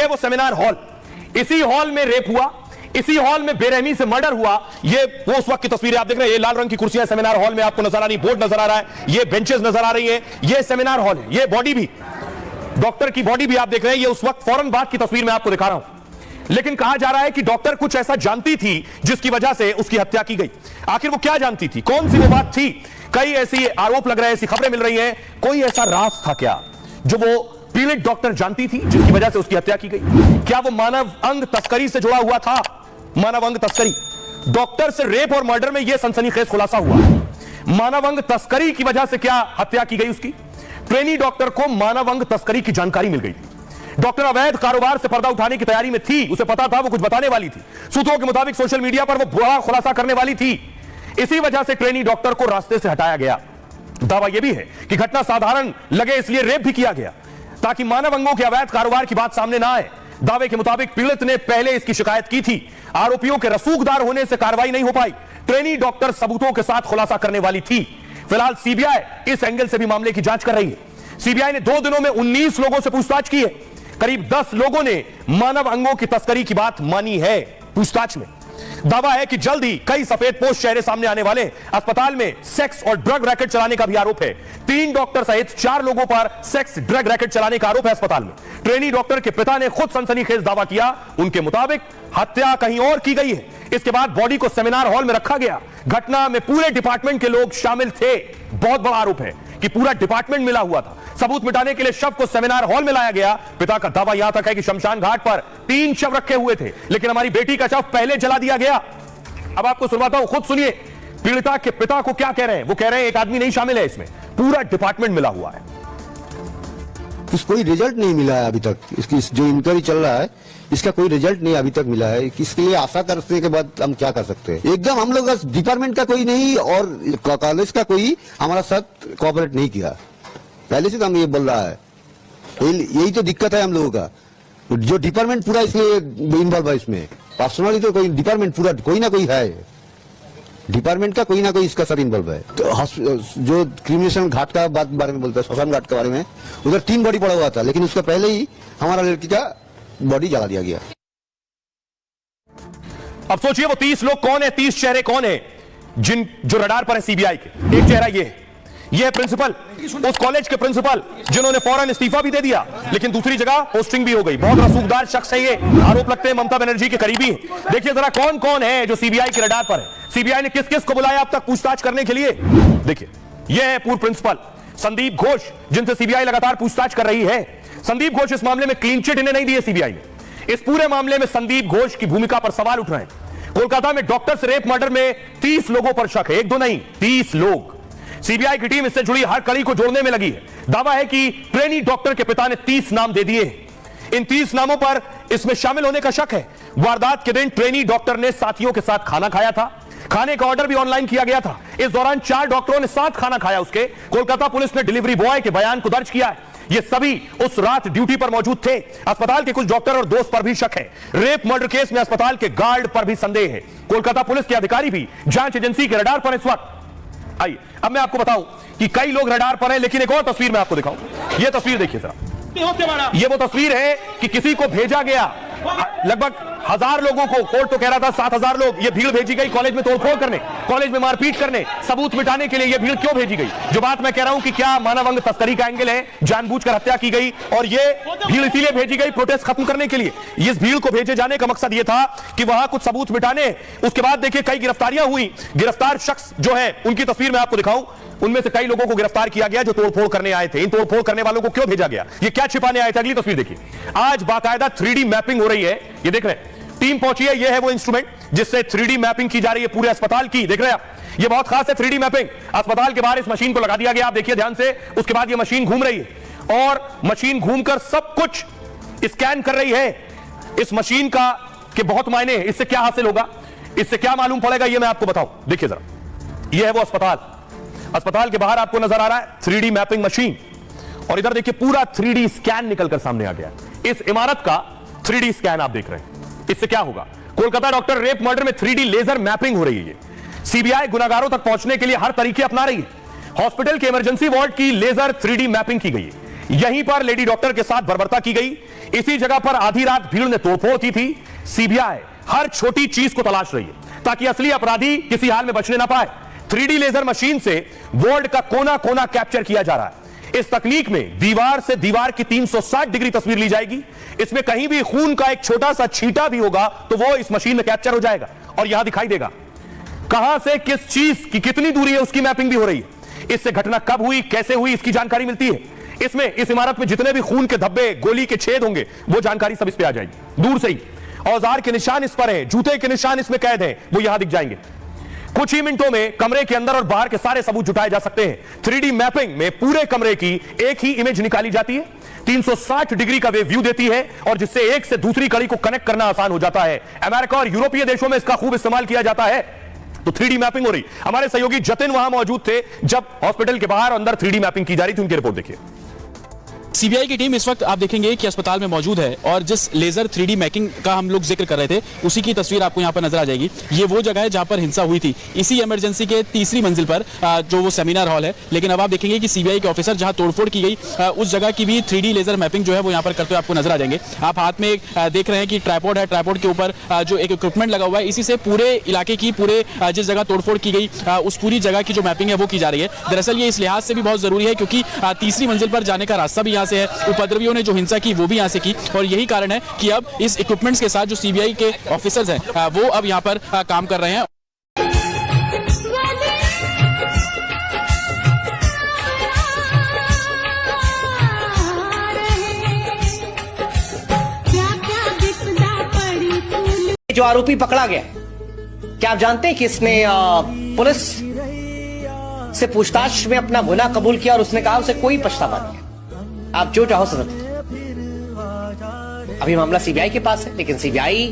ये वो seminar hall, इसी हॉल में रेप हुआ, इसी हॉल में बेरहमी से मर्डर हुआ। ये वो उस वक्त की तस्वीरें आप देख रहे हैं। ये लाल रंग की कुर्सियां सेमिनार हॉल में आपको नजर आ रही, बोर्ड नजर आ रहा है, ये बेंचेस नजर आ रही है, ये सेमिनार हॉल है। ये बॉडी भी, डॉक्टर की बॉडी भी आप देख रहे हैं। ये उस वक्त फौरन बाद की तस्वीर मैं आपको दिखा रहा हूं। लेकिन कहा जा रहा है कि डॉक्टर कुछ ऐसा जानती थी जिसकी वजह से उसकी हत्या की गई। आखिर वो क्या जानती थी, कौन सी वो बात थी? कई ऐसी आरोप लग रहे हैं, ऐसी खबरें मिल रही हैं। कोई ऐसा राज था क्या जो वो पीड़ित डॉक्टर जानती थी जिसकी वजह से उसकी हत्या की गई? क्या वो मानव अंग तस्करी से जुड़ा हुआ था? मानव अंग तस्करी, डॉक्टर से रेप और मर्डर में यह सनसनीखेज खुलासा हुआ। मानव अंग तस्करी की वजह से क्या हत्या की गई उसकी? ट्रेनी डॉक्टर को मानव अंग तस्करी की जानकारी मिल गई। डॉक्टर अवैध कारोबार से पर्दा उठाने की तैयारी में थी, उसे पता था वो कुछ बताने वाली थी। सूत्रों के मुताबिक सोशल मीडिया पर वो बुरा खुलासा करने वाली थी। इसी वजह से ट्रेनी डॉक्टर को रास्ते से हटाया गया। दावा यह भी है कि घटना साधारण लगे इसलिए रेप भी किया गया ताकि मानव अंगों के अवैध कारोबार की बात सामने ना आए। दावे के मुताबिक पीड़ित ने पहले इसकी शिकायत की थी। आरोपियों के रसूखदार होने से कार्रवाई नहीं हो पाई। ट्रेनी डॉक्टर सबूतों के साथ खुलासा करने वाली थी। फिलहाल सीबीआई इस एंगल से भी मामले की जांच कर रही है। सीबीआई ने 2 दिनों में 19 लोगों से पूछताछ की है। करीब 10 लोगों ने मानव अंगों की तस्करी की बात मानी है पूछताछ में। दावा है कि जल्द ही कई सफेद पोश चेहरे सामने आने वाले। अस्पताल में सेक्स और ड्रग रैकेट चलाने का भी आरोप है। 3 डॉक्टर सहित 4 लोगों पर सेक्स ड्रग रैकेट चलाने का आरोप है अस्पताल में। ट्रेनी डॉक्टर के पिता ने खुद सनसनीखेज दावा किया। उनके मुताबिक हत्या कहीं और की गई है। इसके बाद बॉडी को सेमिनार हॉल में रखा गया। घटना में पूरे डिपार्टमेंट के लोग शामिल थे। बहुत बड़ा आरोप है कि पूरा डिपार्टमेंट मिला हुआ था। सबूत मिटाने के लिए शव को सेमिनार हॉल में लाया गया। पिता का दावा यहां तक है कि शमशान घाट पर 3 शव रखे हुए थे, लेकिन हमारी बेटी का शव पहले जला दिया गया। अब आपको सुनवाता हूं, खुद सुनिए पीड़िता के पिता को क्या कह रहे हैं। वो कह रहे हैं एक आदमी नहीं शामिल है इसमें, पूरा डिपार्टमेंट मिला हुआ है। कोई रिजल्ट नहीं मिला है अभी तक। इसकी जो इंक्वायरी चल रहा है इसका कोई रिजल्ट नहीं अभी तक मिला है। इसके लिए आशा करने के बाद हम क्या कर सकते हैं? एकदम हम लोग डिपार्टमेंट का कोई नहीं और कॉलेज का कोई हमारा साथ कोऑपरेट नहीं किया। पहले से तो हम ये बोल रहा है, यही तो दिक्कत है हम लोगों का। जो डिपार्टमेंट पूरा इसलिए इन्वॉल्व है इसमें। पर्सनली तो कोई डिपार्टमेंट पूरा कोई ना कोई है, डिपार्टमेंट का कोई ना कोई इसका साथ इन्वॉल्व है। तो जो क्रिमिनेशन घाट का बारे में बोलता है, श्मशान घाट के बारे में, उधर 3 बॉडी पड़ा हुआ था, लेकिन उसका पहले ही हमारा लड़की का बॉडी जला दिया गया। अब सोचिए वो 30 लोग कौन है, 30 चेहरे कौन है जो रडार पर है सीबीआई के। एक चेहरा ये प्रिंसिपल, उस कॉलेज के प्रिंसिपल जिन्होंने फौरन इस्तीफा भी दे दिया, लेकिन दूसरी जगह पोस्टिंग भी हो गई। बहुत रसूखदार शख्स है ये, आरोप लगते हैं ममता बनर्जी के करीबी है। देखिए जरा कौन कौन है जो सीबीआई के रडार पर है। सीबीआई ने किस किस को बुलाया अब तक पूछताछ करने के लिए। देखिए यह है पूर्व प्रिंसिपल संदीप घोष, जिनसे सीबीआई लगातार पूछताछ कर रही है। संदीप घोष इस मामले में क्लीन चिट इन्हें नहीं दी है सीबीआई ने। इस पूरे मामले में संदीप घोष की भूमिका पर सवाल उठ रहे हैं। कोलकाता में डॉक्टर से रेप मर्डर में 30 लोगों पर शक है, 1-2 नहीं 30 लोग। सीबीआई की टीम इससे जुड़ी हर कड़ी को जोड़ने में लगी है। दावा है कि ट्रेनी डॉक्टर के पिता ने 30 नाम दे दिए। इन 30 नामों पर इसमें शामिल होने का शक है। वारदात के दिन ट्रेनी डॉक्टर ने साथियों के साथ खाना खाया था। खाने का ऑर्डर भी ऑनलाइन किया गया था। इस दौरान 4 डॉक्टरों ने साथ खाना खाया। उसके कोलकाता पुलिस ने डिलीवरी बॉय के बयान को दर्ज किया है। ये सभी उस रात ड्यूटी पर मौजूद थे। अस्पताल के कुछ डॉक्टर और दोस्त पर भी शक है। रेप मर्डर केस में अस्पताल के गार्ड पर भी संदेह है। कोलकाता पुलिस के अधिकारी भी जांच एजेंसी के रडार पर इस वक्त। आइए अब मैं आपको बताऊं कि कई लोग रडार पर हैं, लेकिन एक और तस्वीर मैं आपको दिखाऊं। यह तस्वीर देखिए जरा। यह वो तस्वीर है कि किसी को भेजा गया, लगभग 1000 लोगों को, कोर्ट तो कह रहा था 7000 लोग, ये भीड़ भेजी गई कॉलेज में तोड़फोड़ करने, कॉलेज में मारपीट करने, सबूत मिटाने के लिए। ये भीड़ क्यों भेजी गई? जो बात मैं कह रहा हूं कि क्या मानव अंग तस्करी का एंगल है, जानबूझकर हत्या की गई और ये भीड़ इसीलिए भेजी गई प्रोटेस्ट खत्म करने के लिए। इस भीड़ को भेजे जाने का मकसद यह था कि वहां कुछ सबूत मिटाने। उसके बाद देखिए कई गिरफ्तारियां हुई। गिरफ्तार शख्स जो है उनकी तस्वीर मैं आपको दिखाऊं। उनमें से कई लोगों को गिरफ्तार किया गया जो तोड़फोड़ करने आए थे। इन तोड़फोड़ करने वालों को क्यों भेजा गया, ये क्या छिपाने आए थे? अगली तस्वीर देखिए। आज बाकायदा 3D मैपिंग हो रही है। ये देख रहे हैं टीम पहुंची है। ये है वो इंस्ट्रूमेंट जिससे 3D मैपिंग की जा रही है पूरे अस्पताल की। देख रहे हैं आप, ये बहुत खास है 3D मैपिंग। अस्पताल के बाहर इस मशीन को लगा दिया गया, आप देखिए ध्यान से। उसके बाद ये मशीन घूम रही है और मशीन घूमकर सब कुछ स्कैन कर रही है। इस मशीन का के बहुत मायने हैं। इससे क्या हासिल होगा, इससे क्या मालूम पड़ेगा, ये मैं आपको बताऊं। देखिए जरा, ये है वो अस्पताल के बाहर आपको नजर आ रहा है 3D मैपिंग मशीन, और इधर देखिए पूरा 3D स्कैन निकलकर सामने आ गया। इस इमारत का 3D स्कैन आप देख रहे हैं। इससे क्या होगा? कोलकाता डॉक्टर रेप मर्डर में 3D लेजर मैपिंग हो रही है। सीबीआई गुनाहगारों तक पहुंचने के लिए हर तरीके अपना रही है। हॉस्पिटल के इमरजेंसी वार्ड की लेजर 3D मैपिंग की गई है। यहीं पर लेडी डॉक्टर के साथ बर्बरता की गई। इसी जगह पर आधी रात भीड़ ने तोड़फोड़ की थी। सीबीआई हर छोटी चीज को तलाश रही है ताकि असली अपराधी किसी हाल में बचने ना पाए। 3D लेजर मशीन से वार्ड का कोना कोना कैप्चर किया जा रहा है। इस तकनीक में दीवार से दीवार की 360 डिग्री तस्वीर ली जाएगी। इसमें कहीं भी खून का एक छोटा सा छींटा भी होगा तो वो इस मशीन में कैप्चर हो जाएगा और यहां दिखाई देगा कहां से किस चीज की कितनी दूरी है, उसकी मैपिंग भी हो रही है। इससे घटना कब हुई, कैसे हुई, इसकी जानकारी मिलती है। इसमें इस इमारत में जितने भी खून के धब्बे, गोली के छेद होंगे, वो जानकारी सब इस पे आ जाएगी दूर से ही। औजार के निशान इस पर हैं, जूते के निशान इसमें कैद हैं, वो यहां दिख जाएंगे। कुछ ही मिनटों में कमरे के अंदर और बाहर के सारे सबूत जुटाए जा सकते हैं। 3D मैपिंग में पूरे कमरे की एक ही इमेज निकाली जाती है, 360 डिग्री का वे व्यू देती है और जिससे एक से दूसरी कड़ी को कनेक्ट करना आसान हो जाता है। अमेरिका और यूरोपीय देशों में इसका खूब इस्तेमाल किया जाता है। तो 3D मैपिंग हो रही। हमारे सहयोगी जतिन वहां मौजूद थे जब हॉस्पिटल के बाहर अंदर 3D मैपिंग की जा रही थी। उनकी रिपोर्ट देखिए। सीबीआई की टीम इस वक्त आप देखेंगे कि अस्पताल में मौजूद है और जिस लेजर 3D मैपिंग का हम लोग जिक्र कर रहे थे उसी की तस्वीर आपको यहाँ पर नजर आ जाएगी। ये वो जगह है जहाँ पर हिंसा हुई थी, इसी इमरजेंसी के तीसरी मंजिल पर जो वो सेमिनार हॉल है। लेकिन अब आप देखेंगे कि सीबीआई के ऑफिसर जहाँ तोड़फोड़ की गई उस जगह की भी 3D लेजर मैपिंग जो है वो यहाँ पर करते हुए आपको नजर आ जाएंगे। आप हाथ में देख रहे हैं कि ट्राइपॉड है, ट्राइपॉड के ऊपर जो एक इक्विपमेंट लगा हुआ है, इसी से पूरे इलाके की पूरे जिस जगह तोड़फोड़ की गई उस पूरी जगह की जो मैपिंग है वो की जा रही है। दरअसल ये इस लिहाज से भी बहुत जरूरी है क्योंकि तीसरी मंजिल पर जाने का रास्ता भी यहाँ से है, उपद्रवियों ने जो हिंसा की वो भी यहां से की और यही कारण है कि अब इस इक्विपमेंट्स के साथ जो सीबीआई के ऑफिसर्स हैं वो अब यहां पर काम कर रहे हैं। जो आरोपी पकड़ा गया, क्या आप जानते हैं कि इसने पुलिस से पूछताछ में अपना गुनाह कबूल किया और उसने कहा उसे कोई पछतावा नहीं है। आप जो चाहो सकते। अभी मामला सीबीआई के पास है, लेकिन सीबीआई